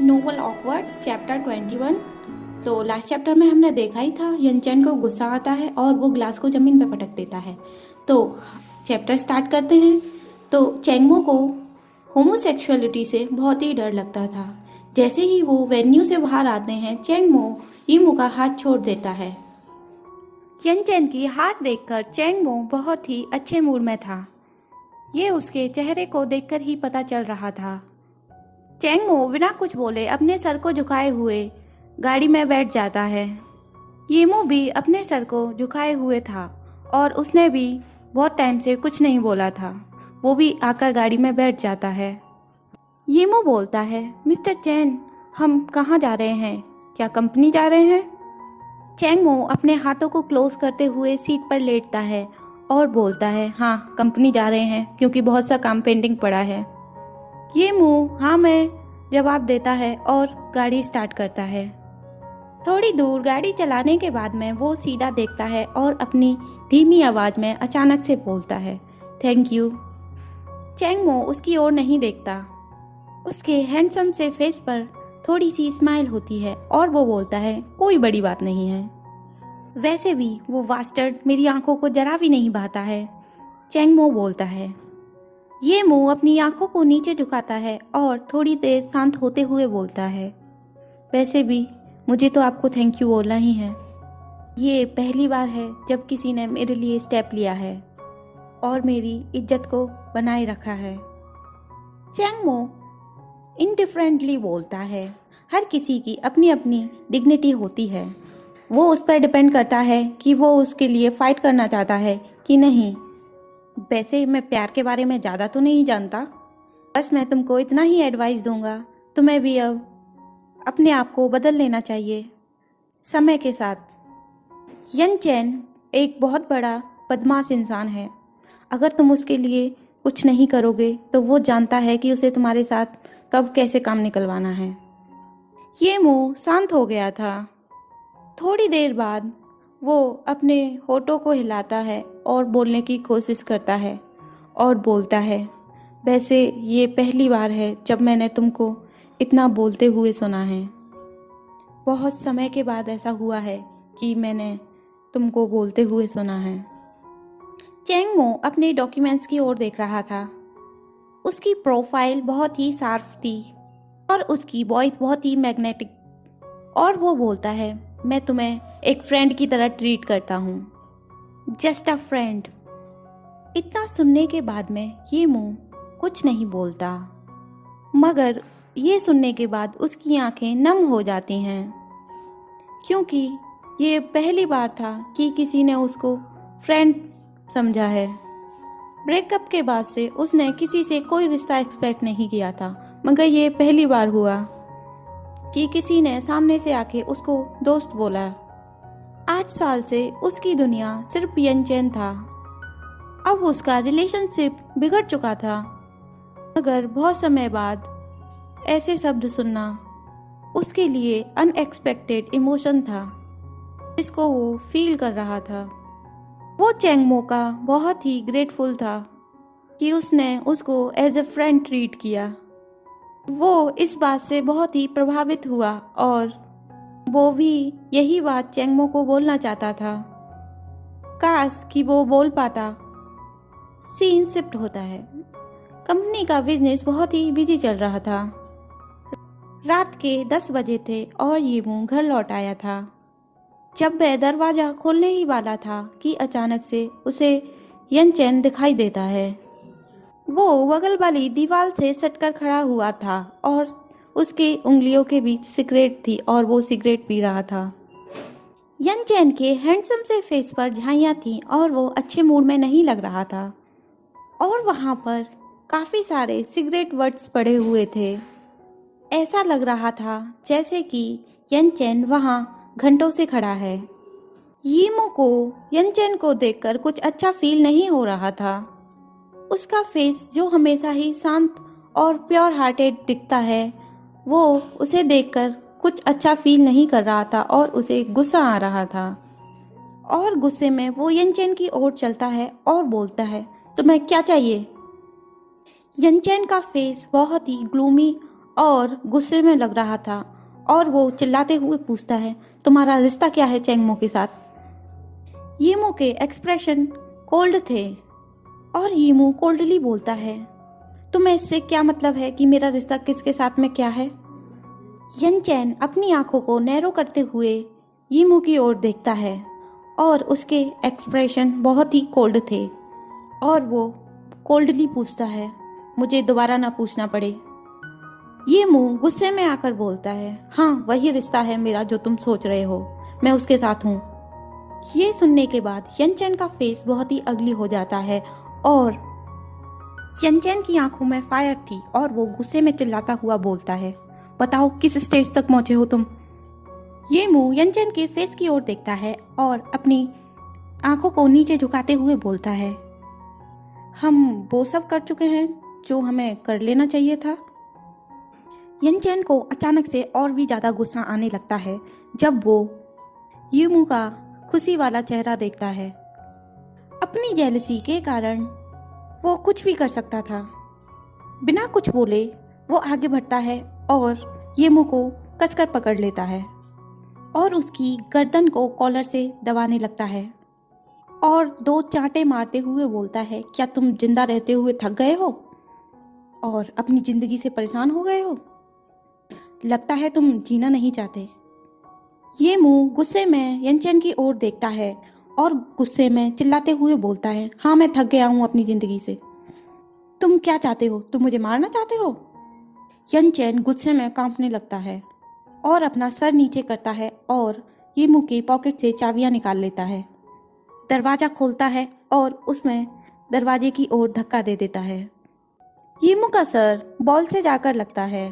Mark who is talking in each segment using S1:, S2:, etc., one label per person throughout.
S1: Novel awkward chapter 21। तो last chapter में हमने देखा ही था, यनचैन को गुस्सा आता है और वो ग्लास को ज़मीन पर पटक देता है। तो चैप्टर स्टार्ट करते हैं। तो चैंगमो को होमोसेक्सुअलिटी से बहुत ही डर लगता था। जैसे ही वो वेन्यू से बाहर आते हैं, चैंगमो यीमू का हाथ छोड़ देता है। यनचैन की हार देखकर चैंगमो बहुत ही अच्छे मूड में था। ये उसके चेहरे को देखकर ही पता चल रहा था। चैंगमो बिना कुछ बोले अपने सर को झुकाए हुए गाड़ी में बैठ जाता है। यीमू भी अपने सर को झुकाए हुए था और उसने भी बहुत टाइम से कुछ नहीं बोला था। वो भी आकर गाड़ी में बैठ जाता है। यीमू बोलता है, मिस्टर चैन, हम कहाँ जा रहे हैं? क्या कंपनी जा रहे हैं? चैंगमो अपने हाथों को क्लोज करते हुए सीट पर लेटता है और बोलता है, हाँ, कंपनी जा रहे हैं क्योंकि बहुत सा काम पेंडिंग पड़ा है। ये मुंह हाँ में जवाब देता है और गाड़ी स्टार्ट करता है। थोड़ी दूर गाड़ी चलाने के बाद में वो सीधा देखता है और अपनी धीमी आवाज़ में अचानक से बोलता है, थैंक यू। चैंगमो उसकी ओर नहीं देखता। उसके हैंडसम से फेस पर थोड़ी सी स्माइल होती है और वो बोलता है, कोई बड़ी बात नहीं है। वैसे भी वो वास्टर्ड मेरी आंखों को जरा भी नहीं भाता है, चैंगमो बोलता है। ये मुंह अपनी आंखों को नीचे झुकाता है और थोड़ी देर शांत होते हुए बोलता है, वैसे भी मुझे तो आपको थैंक यू बोलना ही है। ये पहली बार है जब किसी ने मेरे लिए स्टेप लिया है और मेरी इज्जत को बनाए रखा है। चैंगमो इनडिफरेंटली बोलता है, हर किसी की अपनी अपनी डिग्निटी होती है। वो उस पर डिपेंड करता है कि वो उसके लिए फाइट करना चाहता है कि नहीं। वैसे मैं प्यार के बारे में ज़्यादा तो नहीं जानता, बस मैं तुमको इतना ही एडवाइस दूंगा, तुम्हें भी अब अपने आप को बदल लेना चाहिए समय के साथ। यनचैन एक बहुत बड़ा बदमाश इंसान है। अगर तुम उसके लिए कुछ नहीं करोगे तो वो जानता है कि उसे तुम्हारे साथ कब कैसे काम निकलवाना है। ये मुंह शांत हो गया था। थोड़ी देर बाद वो अपने होठों को हिलाता है और बोलने की कोशिश करता है और बोलता है, वैसे ये पहली बार है जब मैंने तुमको इतना बोलते हुए सुना है। बहुत समय के बाद ऐसा हुआ है कि मैंने तुमको बोलते हुए सुना है। चैंगमो अपने डॉक्यूमेंट्स की ओर देख रहा था। उसकी प्रोफाइल बहुत ही शार्प थी और उसकी वॉइस बहुत ही मैग्नेटिक, और वो बोलता है, मैं तुम्हें एक फ्रेंड की तरह ट्रीट करता हूँ, जस्ट अ फ्रेंड। इतना सुनने के बाद में ये मुंह कुछ नहीं बोलता, मगर ये सुनने के बाद उसकी आंखें नम हो जाती हैं, क्योंकि ये पहली बार था कि किसी ने उसको फ्रेंड समझा है। ब्रेकअप के बाद से उसने किसी से कोई रिश्ता एक्सपेक्ट नहीं किया था, मगर ये पहली बार हुआ कि किसी ने सामने से आके उसको दोस्त बोला। 8 साल से उसकी दुनिया सिर्फ यनचैन था। अब उसका रिलेशनशिप बिगड़ चुका था, मगर बहुत समय बाद ऐसे शब्द सुनना उसके लिए अनएक्सपेक्टेड इमोशन था जिसको वो फील कर रहा था। वो चैंगमो का बहुत ही ग्रेटफुल था कि उसने उसको एज ए फ्रेंड ट्रीट किया। वो इस बात से बहुत ही प्रभावित हुआ और वो भी यही बात चैंगमो को बोलना चाहता था। काश कि वो बोल पाता। सीन शिफ्ट होता है। कंपनी का बिजनेस बहुत ही बिजी चल रहा था। रात के 10 बजे थे और ये मुंह घर लौट आया था। जब वह दरवाज़ा खोलने ही वाला था कि अचानक से उसे यनचैन दिखाई देता है। वो बगल वाली दीवार से सटकर खड़ा हुआ था और उसकी उंगलियों के बीच सिगरेट थी और वो सिगरेट पी रहा था। यनचैन के हैंडसम से फेस पर झाइयाँ थीं और वो अच्छे मूड में नहीं लग रहा था, और वहाँ पर काफ़ी सारे सिगरेट बट्स पड़े हुए थे। ऐसा लग रहा था जैसे कि यनचैन वहाँ घंटों से खड़ा है। यीमू को यनचैन को देखकर कुछ अच्छा फील नहीं हो रहा था। उसका फेस जो हमेशा ही शांत और प्योर हार्टेड दिखता है, वो उसे देखकर कुछ अच्छा फील नहीं कर रहा था और उसे गुस्सा आ रहा था। और गुस्से में वो यनचैन की ओर चलता है और बोलता है, तुम्हें क्या चाहिए? यनचैन का फेस बहुत ही ग्लूमी और गुस्से में लग रहा था और वो चिल्लाते हुए पूछता है, तुम्हारा रिश्ता क्या है चेंगमो के साथ? यीमू के एक्सप्रेशन कोल्ड थे और यीमू कोल्डली बोलता है, तुम्हें इससे क्या मतलब है कि मेरा रिश्ता किसके साथ में क्या है? यनचैन अपनी आंखों को नैरो करते हुए यीमू की ओर देखता है और उसके एक्सप्रेशन बहुत ही कोल्ड थे और वो कोल्डली पूछता है, मुझे दोबारा ना पूछना पड़े। यीमू गुस्से में आकर बोलता है, हाँ वही रिश्ता है मेरा जो तुम सोच रहे हो, मैं उसके साथ हूँ। ये सुनने के बाद यनचैन का फेस बहुत ही अगली हो जाता है और यनचैन की आंखों में फायर थी और वो गुस्से में चिल्लाता हुआ बोलता है, बताओ किस स्टेज तक पहुंचे हो तुम? यीमू यनचैन के फेस की ओर देखता है और अपनी आंखों को नीचे झुकाते हुए बोलता है, हम वो सब कर चुके हैं जो हमें कर लेना चाहिए था। यनचैन को अचानक से और भी ज़्यादा गुस्सा आने लगता है जब वो यीमू का खुशी वाला चेहरा देखता है। अपनी जेलसी के कारण वो कुछ भी कर सकता था। बिना कुछ बोले वो आगे बढ़ता है और यीमू को कसकर पकड़ लेता है और उसकी गर्दन को कॉलर से दबाने लगता है और 2 चांटे मारते हुए बोलता है, क्या तुम जिंदा रहते हुए थक गए हो और अपनी जिंदगी से परेशान हो गए हो? लगता है तुम जीना नहीं चाहते। यीमू गुस्से में यनचैन की ओर देखता है और गुस्से में चिल्लाते हुए बोलता है, हाँ मैं थक गया हूँ अपनी जिंदगी से। तुम क्या चाहते हो? तुम मुझे मारना चाहते हो? यनचैन गुस्से में कांपने लगता है और अपना सर नीचे करता है और यीमू की पॉकेट से चाबियां निकाल लेता है, दरवाज़ा खोलता है और उसमें दरवाजे की ओर धक्का दे देता है। यीमू का सर बॉल से जाकर लगता है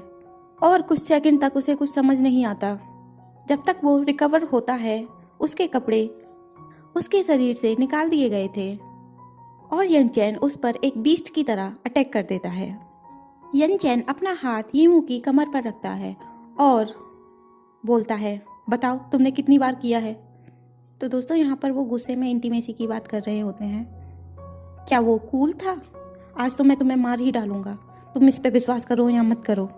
S1: और कुछ सेकंड तक उसे कुछ समझ नहीं आता। जब तक वो रिकवर होता है उसके कपड़े उसके शरीर से निकाल दिए गए थे और यनचैन उस पर एक बीस्ट की तरह अटैक कर देता है। यनचैन अपना हाथ यीमू की कमर पर रखता है और बोलता है, बताओ तुमने कितनी बार किया है? तो दोस्तों यहाँ पर वो गुस्से में इंटीमेसी की बात कर रहे होते हैं। क्या वो कूल था? आज तो मैं तुम्हें मार ही डालूंगा, तुम इस पे विश्वास करो या मत करो।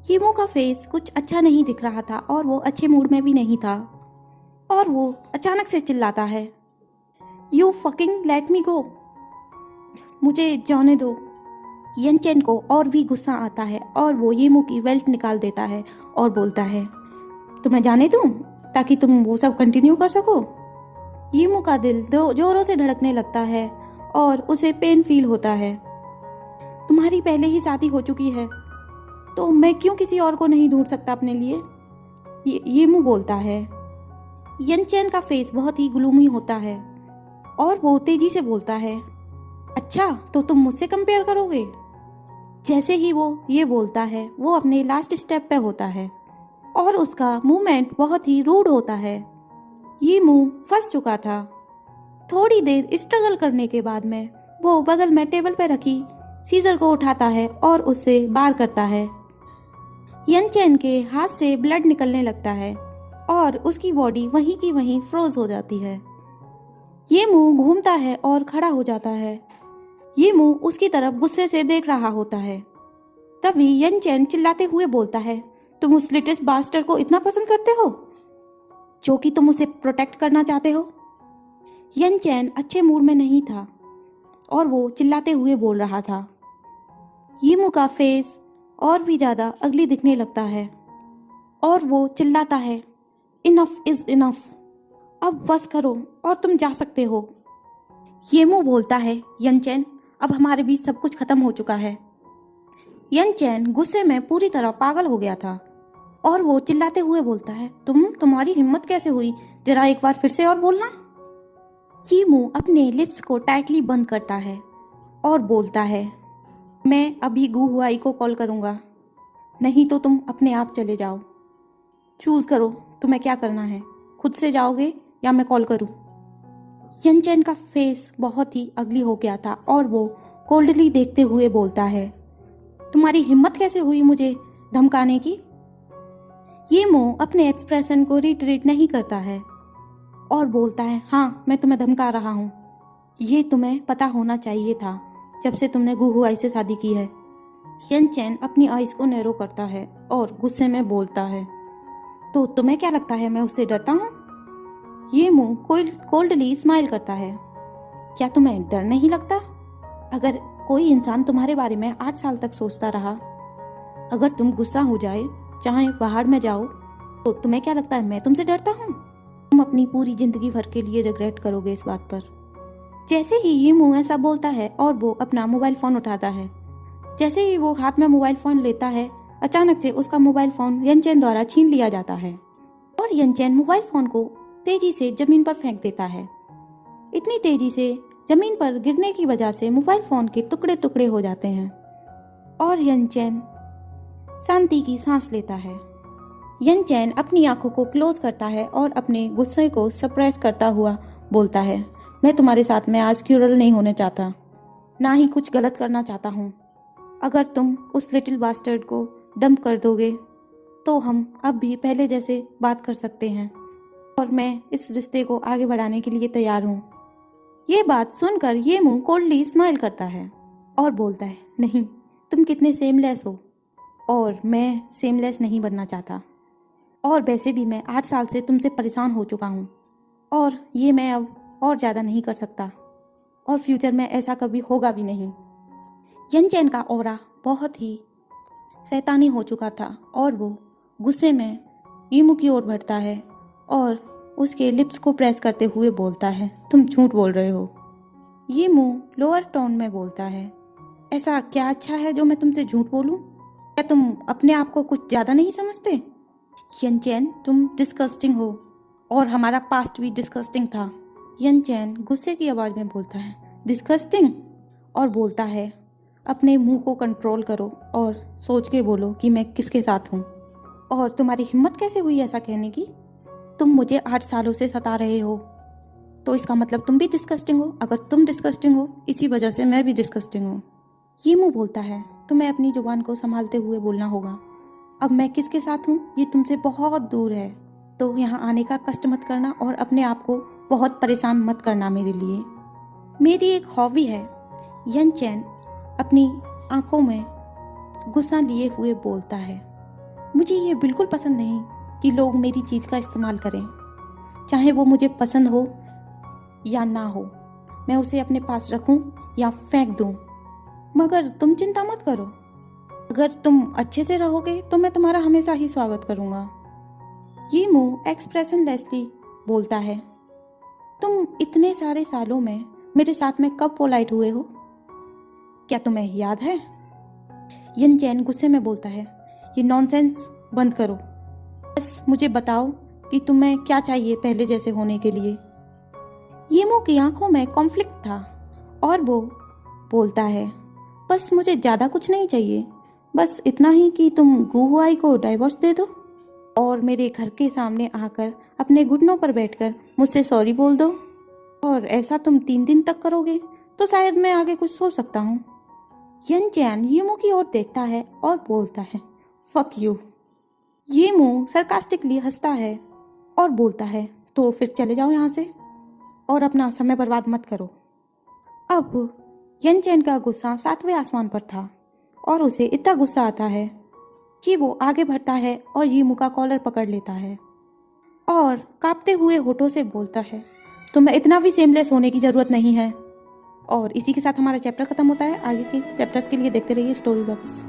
S1: यीमू का फेस कुछ अच्छा नहीं दिख रहा था और वो अच्छे मूड में भी नहीं था और वो अचानक से चिल्लाता है, यू फकिंग लेट मी गो, मुझे जाने दो। यनचैन को और भी गुस्सा आता है और वो यीमू की बेल्ट निकाल देता है और बोलता है, तुम्हें जाने दूं ताकि तुम वो सब कंटिन्यू कर सको। यीमू का दिल जोरों से धड़कने लगता है और उसे पेन फील होता है। तुम्हारी पहले ही शादी हो चुकी है तो मैं क्यों किसी और को नहीं ढूंढ सकता अपने लिए? यीमू बोलता है। यनचैन का फेस बहुत ही ग्लूमी होता है और वो तेजी से बोलता है, अच्छा तो तुम मुझसे कंपेयर करोगे? जैसे ही वो ये बोलता है वो अपने लास्ट स्टेप पे होता है और उसका मूवमेंट बहुत ही रूड होता है। ये मुंह फंस चुका था। थोड़ी देर स्ट्रगल करने के बाद में वो बगल में टेबल पे रखी सीजर को उठाता है और उससे बार करता है। यनचैन के हाथ से ब्लड निकलने लगता है और उसकी बॉडी वहीं की वहीं फ्रोज हो जाती है। ये मुंह घूमता है और खड़ा हो जाता है। ये मुंह उसकी तरफ गुस्से से देख रहा होता है। तभी यनचैन चिल्लाते हुए बोलता है, तुम उस लिटिल बास्टर को इतना पसंद करते हो जो कि तुम उसे प्रोटेक्ट करना चाहते हो? यनचैन अच्छे मूड में नहीं था और वो चिल्लाते हुए बोल रहा था। यीमू का फेस और भी ज़्यादा अगली दिखने लगता है और वो चिल्लाता है, इनफ इज इनफ, अब बस करो और तुम जा सकते हो। यीमू बोलता है, यनचैन अब हमारे बीच सब कुछ खत्म हो चुका है। यनचैन गुस्से में पूरी तरह पागल हो गया था और वो चिल्लाते हुए बोलता है, तुम्हारी हिम्मत कैसे हुई? जरा एक बार फिर से और बोलना। यीमू अपने लिप्स को टाइटली बंद करता है और बोलता है, मैं अभी गू हुआई को कॉल करूँगा, नहीं तो तुम अपने आप चले जाओ। चूज़ करो तुम्हें क्या करना है, खुद से जाओगे या मैं कॉल करूँ? यनचैन का फेस बहुत ही अगली हो गया था और वो कोल्डली देखते हुए बोलता है, तुम्हारी हिम्मत कैसे हुई मुझे धमकाने की? यीमू अपने एक्सप्रेशन को रिट्रीट नहीं करता है और बोलता है, हाँ मैं तुम्हें धमका रहा हूँ, ये तुम्हें पता होना चाहिए था जब से तुमने गू हुआई से शादी की है। यन चैन अपनी आइज को नैरो करता है और गुस्से में बोलता है, तो तुम्हें क्या लगता है मैं उससे डरता हूँ? ये मुंह कोल्डली स्माइल करता है। क्या तुम्हें डर नहीं लगता? अगर कोई इंसान तुम्हारे बारे में 8 साल तक सोचता रहा, अगर तुम गुस्सा हो जाए, चाहे बाहर में जाओ, तो तुम्हें क्या लगता है मैं तुमसे डरता हूँ? तुम अपनी पूरी जिंदगी भर के लिए रिग्रेट करोगे इस बात पर। जैसे ही ये मुंह ऐसा बोलता है और वो अपना मोबाइल फोन उठाता है। जैसे ही वो हाथ में मोबाइल फोन लेता है, अचानक से उसका मोबाइल फोन यनचैन द्वारा छीन लिया जाता है और यनचैन मोबाइल फोन को तेजी से जमीन पर फेंक देता है। इतनी तेजी से जमीन पर गिरने की वजह से मोबाइल फोन के टुकड़े टुकड़े हो जाते हैं और यनचैन शांति की सांस लेता है। यनचैन अपनी आंखों को क्लोज करता है और अपने गुस्से को सप्रेस करता हुआ बोलता है, मैं तुम्हारे साथ में आज क्रूरल नहीं होना चाहता, ना ही कुछ गलत करना चाहता हूँ। अगर तुम उस लिटिल बास्टर्ड को डंप कर दोगे तो हम अब भी पहले जैसे बात कर सकते हैं और मैं इस रिश्ते को आगे बढ़ाने के लिए तैयार हूँ। ये बात सुनकर ये मुंह कोल्डली स्माइल करता है और बोलता है, नहीं, तुम कितने सेमलेस हो और मैं सेमलेस नहीं बनना चाहता। और वैसे भी मैं 8 साल से तुमसे परेशान हो चुका हूँ और ये मैं अब और ज़्यादा नहीं कर सकता और फ्यूचर में ऐसा कभी होगा भी नहीं। यनचैन का ऑरा बहुत ही शैतानी हो चुका था और वो गुस्से में यीमू की ओर बढ़ता है और उसके लिप्स को प्रेस करते हुए बोलता है, तुम झूठ बोल रहे हो। यीमू लोअर टोन में बोलता है, ऐसा क्या अच्छा है जो मैं तुमसे झूठ बोलूं? क्या तुम अपने आप को कुछ ज़्यादा नहीं समझते? यनचैन, तुम डिस्कस्टिंग हो और हमारा पास्ट भी डिस्कस्टिंग था। यनचैन गुस्से की आवाज़ में बोलता है, डिस्कस्टिंग? और बोलता है, अपने मुंह को कंट्रोल करो और सोच के बोलो कि मैं किसके साथ हूँ। और तुम्हारी हिम्मत कैसे हुई ऐसा कहने की? तुम मुझे 8 सालों से सता रहे हो, तो इसका मतलब तुम भी डिस्कस्टिंग हो। अगर तुम डिस्कस्टिंग हो, इसी वजह से मैं भी डिस्कस्टिंग हूँ। ये मुंह बोलता है, तुम्हें अपनी जुबान को संभालते हुए बोलना होगा। अब मैं किसके साथ हूँ ये तुमसे बहुत दूर है, तो यहाँ आने का कष्ट मत करना और अपने आप को बहुत परेशान मत करना मेरे लिए। मेरी एक हॉबी है। यनचैन अपनी आंखों में गुस्सा लिए हुए बोलता है, मुझे ये बिल्कुल पसंद नहीं कि लोग मेरी चीज़ का इस्तेमाल करें, चाहे वो मुझे पसंद हो या ना हो, मैं उसे अपने पास रखूं या फेंक दूं। मगर तुम चिंता मत करो, अगर तुम अच्छे से रहोगे तो मैं तुम्हारा हमेशा ही स्वागत करूंगा। ये मुंह एक्सप्रेशनलेसली बोलता है, तुम इतने सारे सालों में मेरे साथ में कब पोलाइट हुए हो? क्या तुम्हें याद है? यनचैन गुस्से में बोलता है, ये नॉनसेंस बंद करो, बस मुझे बताओ कि तुम्हें क्या चाहिए पहले जैसे होने के लिए। यीमू की आंखों में कॉन्फ्लिक्ट था और वो बोलता है, बस मुझे ज़्यादा कुछ नहीं चाहिए, बस इतना ही कि तुम गुहुआई को डाइवोर्स दे दो और मेरे घर के सामने आकर अपने घुटनों पर बैठकर मुझसे सॉरी बोल दो। और ऐसा तुम 3 दिन तक करोगे तो शायद मैं आगे कुछ सोच सकता हूँ। यनचैन यीमू की ओर देखता है और बोलता है, फक यू। यीमू सरकास्टिकली हंसता है और बोलता है, तो फिर चले जाओ यहाँ से और अपना समय बर्बाद मत करो। अब यनचैन का गुस्सा 7वें आसमान पर था और उसे इतना गुस्सा आता है कि वो आगे बढ़ता है और यीमू का कॉलर पकड़ लेता है और कांपते हुए होठों से बोलता है, तुम्हें इतना भी सेमलेस होने की ज़रूरत नहीं है। और इसी के साथ हमारा चैप्टर ख़त्म होता है। आगे के चैप्टर्स के लिए देखते रहिए स्टोरी बॉक्स।